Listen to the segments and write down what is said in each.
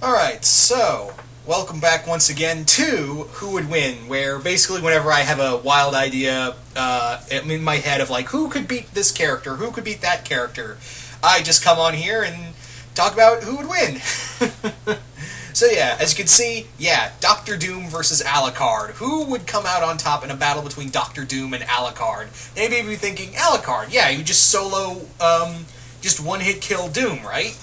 Alright, so, welcome back once again to Who Would Win, where basically whenever I have a wild idea in my head of like, who could beat this character, who could beat that character, I just come on here and talk about who would win. So yeah, as you can see, Doctor Doom versus Alucard. Who would come out on top in a battle between Doctor Doom and Alucard? They may be thinking, Alucard, yeah, you just solo, just one-hit kill Doom, right?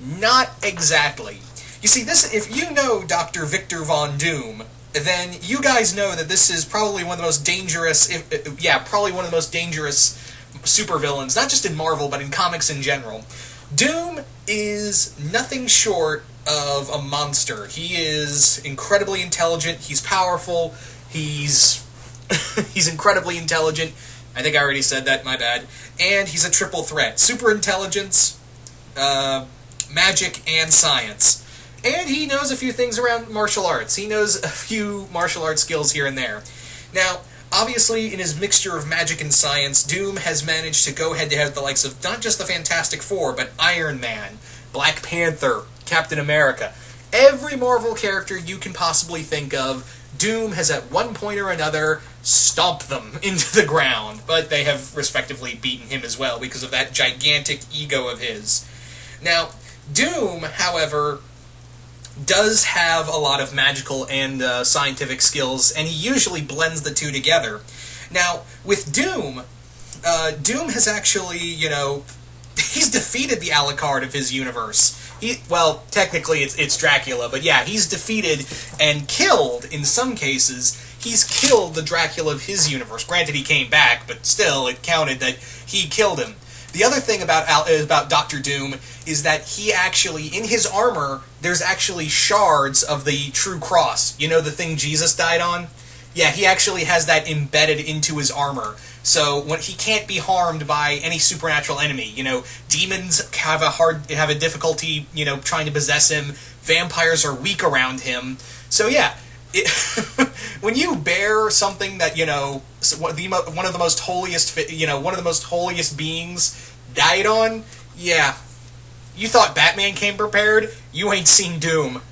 Not exactly. You see, if you know Dr. Victor Von Doom, then you guys know that this is probably one of the most dangerous, probably one of the most dangerous supervillains, not just in Marvel, but in comics in general. Doom is nothing short of a monster. He is incredibly intelligent, he's powerful, he's he's incredibly intelligent. I think I already said that, my bad. And he's a triple threat. Super intelligence, magic, and science. And he knows a few things around martial arts. He knows a few martial arts skills here and there. Now, obviously, in his mixture of magic and science, Doom has managed to go head-to-head with the likes of not just the Fantastic Four, but Iron Man, Black Panther, Captain America. Every Marvel character you can possibly think of, Doom has at one point or another stomped them into the ground, but they have respectively beaten him as well because of that gigantic ego of his. Now, Doom, however, does have a lot of magical and scientific skills, and he usually blends the two together. Now, with Doom, Doom has actually, he's defeated the Alucard of his universe. Technically it's Dracula, but yeah, he's defeated and killed, in some cases, he's killed the Dracula of his universe. Granted, he came back, but still, it counted that he killed him. The other thing about Doctor Doom is that he actually, in his armor, there's actually shards of the true cross. You know, the thing Jesus died on? Yeah, he actually has that embedded into his armor. So he can't be harmed by any supernatural enemy. Demons have a difficulty, trying to possess him. Vampires are weak around him. So yeah, when you bear something that one of the most holiest beings died on, yeah, you thought Batman came prepared? You ain't seen Doom.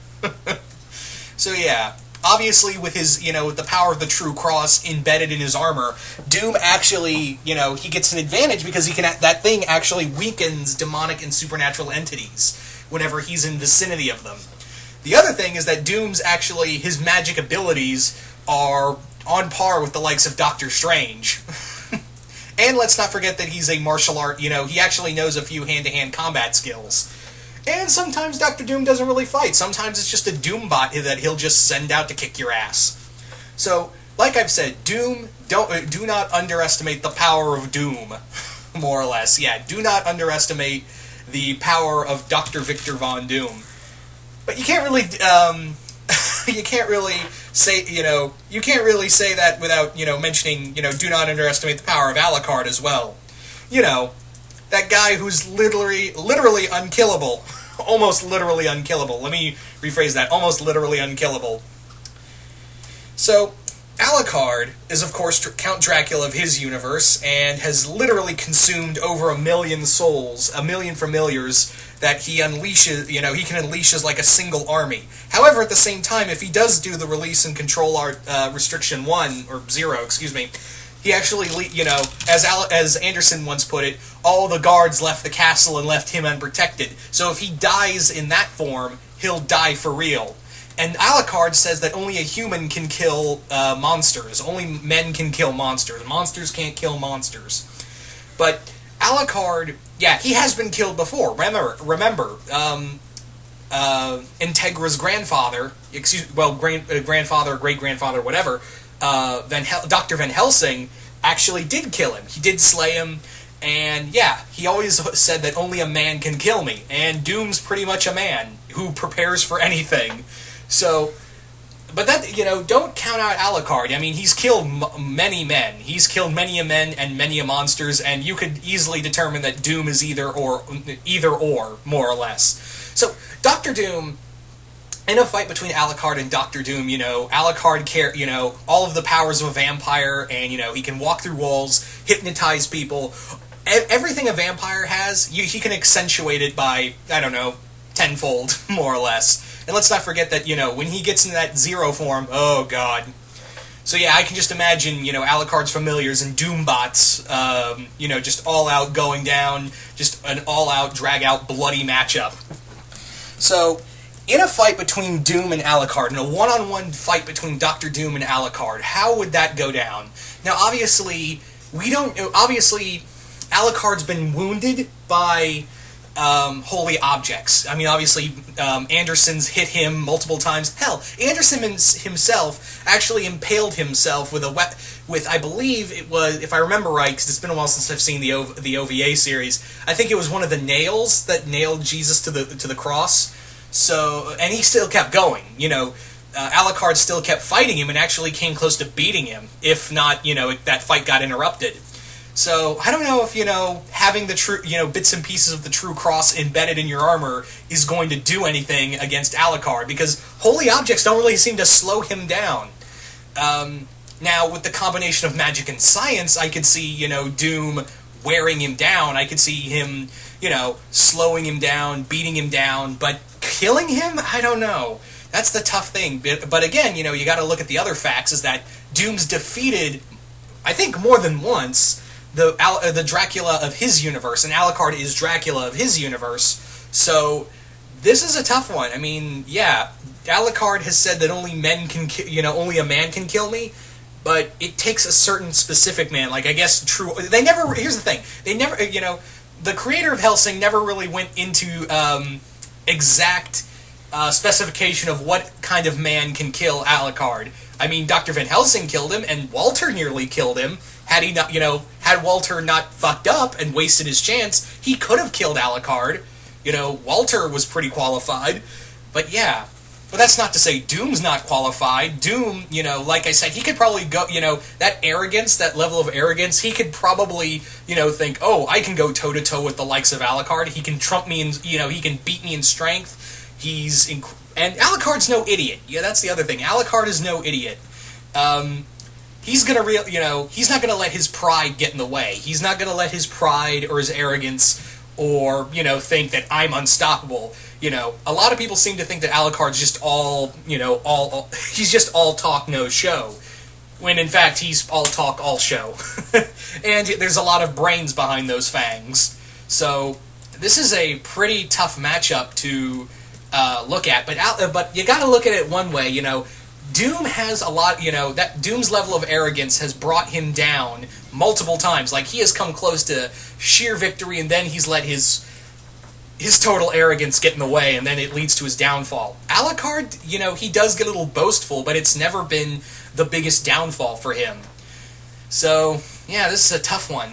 So yeah, obviously with his with the power of the true cross embedded in his armor, Doom actually he gets an advantage because that thing actually weakens demonic and supernatural entities whenever he's in vicinity of them. The other thing is that Doom's his magic abilities are on par with the likes of Doctor Strange. And let's not forget that he's a martial art, he actually knows a few hand-to-hand combat skills. And sometimes Doctor Doom doesn't really fight. Sometimes it's just a Doom bot that he'll just send out to kick your ass. So, like I've said, do not underestimate the power of Doom, more or less. Yeah, do not underestimate the power of Dr. Victor Von Doom. But you can't really, you can't really say that without, mentioning, do not underestimate the power of Alucard as well. That guy who's literally unkillable. Almost literally unkillable. Let me rephrase that. Almost literally unkillable. So, Alucard is, of course, Count Dracula of his universe, and has literally consumed over 1 million souls, 1 million familiars, that he unleashes, he can unleash as like a single army. However, at the same time, if he does do the release and control art restriction 1, or 0, excuse me, he actually, as Anderson once put it, all the guards left the castle and left him unprotected. So if he dies in that form, he'll die for real. And Alucard says that only a human can kill monsters. Only men can kill monsters. Monsters can't kill monsters. But Alucard, yeah, he has been killed before. Remember, Integra's grandfather, grandfather, great-grandfather, whatever, Dr. Van Helsing actually did kill him. He did slay him, and yeah, he always said that only a man can kill me, and Doom's pretty much a man who prepares for anything. So, but that, don't count out Alucard. I mean, he's killed many men. He's killed many a men and many a monsters, and you could easily determine that Doom is either or, more or less. So, Dr. Doom, in a fight between Alucard and Dr. Doom, Alucard all of the powers of a vampire, and, he can walk through walls, hypnotize people. Everything a vampire has, he can accentuate it by, tenfold, more or less. And let's not forget that, when he gets into that Zero form, oh god. So yeah, I can just imagine, Alucard's familiars and Doombots, just all out going down, just an all-out, drag-out, bloody matchup. So, in a fight between Doom and Alucard, in a one-on-one fight between Dr. Doom and Alucard, how would that go down? Now, obviously, Alucard's been wounded by holy objects. I mean, obviously, Anderson's hit him multiple times. Hell, Anderson himself actually impaled himself with I believe it was, if I remember right, because it's been a while since I've seen the OVA series. I think it was one of the nails that nailed Jesus to the cross. So, and he still kept going. Alucard still kept fighting him and actually came close to beating him. If not, that fight got interrupted. So, I don't know if, having the true, bits and pieces of the true cross embedded in your armor is going to do anything against Alucard, because holy objects don't really seem to slow him down. Now, with the combination of magic and science, I could see, Doom wearing him down. I could see him, slowing him down, beating him down, but killing him? I don't know. That's the tough thing. But again, you gotta look at the other facts, is that Doom's defeated, I think more than once, the Dracula of his universe, and Alucard is Dracula of his universe, so this is a tough one. I mean, yeah, Alucard has said that only a man can kill me, but it takes a certain specific man, like, I guess, here's the thing, the creator of Hellsing never really went into, exact, specification of what kind of man can kill Alucard. I mean, Dr. Van Helsing killed him, and Walter nearly killed him. Had he not, had Walter not fucked up and wasted his chance, he could have killed Alucard. Walter was pretty qualified. But yeah. But that's not to say Doom's not qualified. Doom, like I said, he could probably go, that arrogance, that level of arrogance, he could probably, think, oh, I can go toe-to-toe with the likes of Alucard. He can trump me in, he can beat me in strength. And Alucard's no idiot. Yeah, that's the other thing. Alucard is no idiot. He's gonna he's not gonna let his pride get in the way. He's not gonna let his pride or his arrogance or, think that I'm unstoppable. A lot of people seem to think that Alucard's just all he's just all talk, no show. When in fact, he's all talk, all show. And there's a lot of brains behind those fangs. So, this is a pretty tough matchup to look at, but you gotta look at it one way, Doom has a lot, that Doom's level of arrogance has brought him down multiple times. Like, he has come close to sheer victory, and then he's let his total arrogance get in the way, and then it leads to his downfall. Alucard, he does get a little boastful, but it's never been the biggest downfall for him. So, yeah, this is a tough one.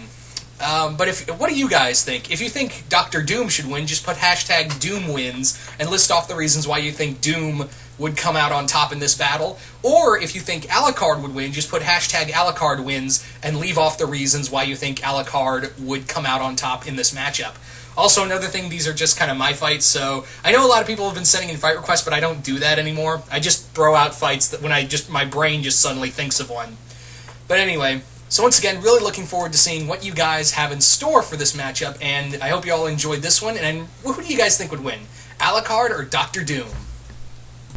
But what do you guys think? If you think Dr. Doom should win, just put hashtag DoomWins and list off the reasons why you think Doom would come out on top in this battle. Or if you think Alucard would win, just put hashtag AlucardWins and leave off the reasons why you think Alucard would come out on top in this matchup. Also, another thing, these are just kind of my fights, so I know a lot of people have been sending in fight requests, but I don't do that anymore. I just throw out fights that when my brain just suddenly thinks of one. But anyway, so once again, really looking forward to seeing what you guys have in store for this matchup, and I hope you all enjoyed this one, and who do you guys think would win? Alucard or Dr. Doom?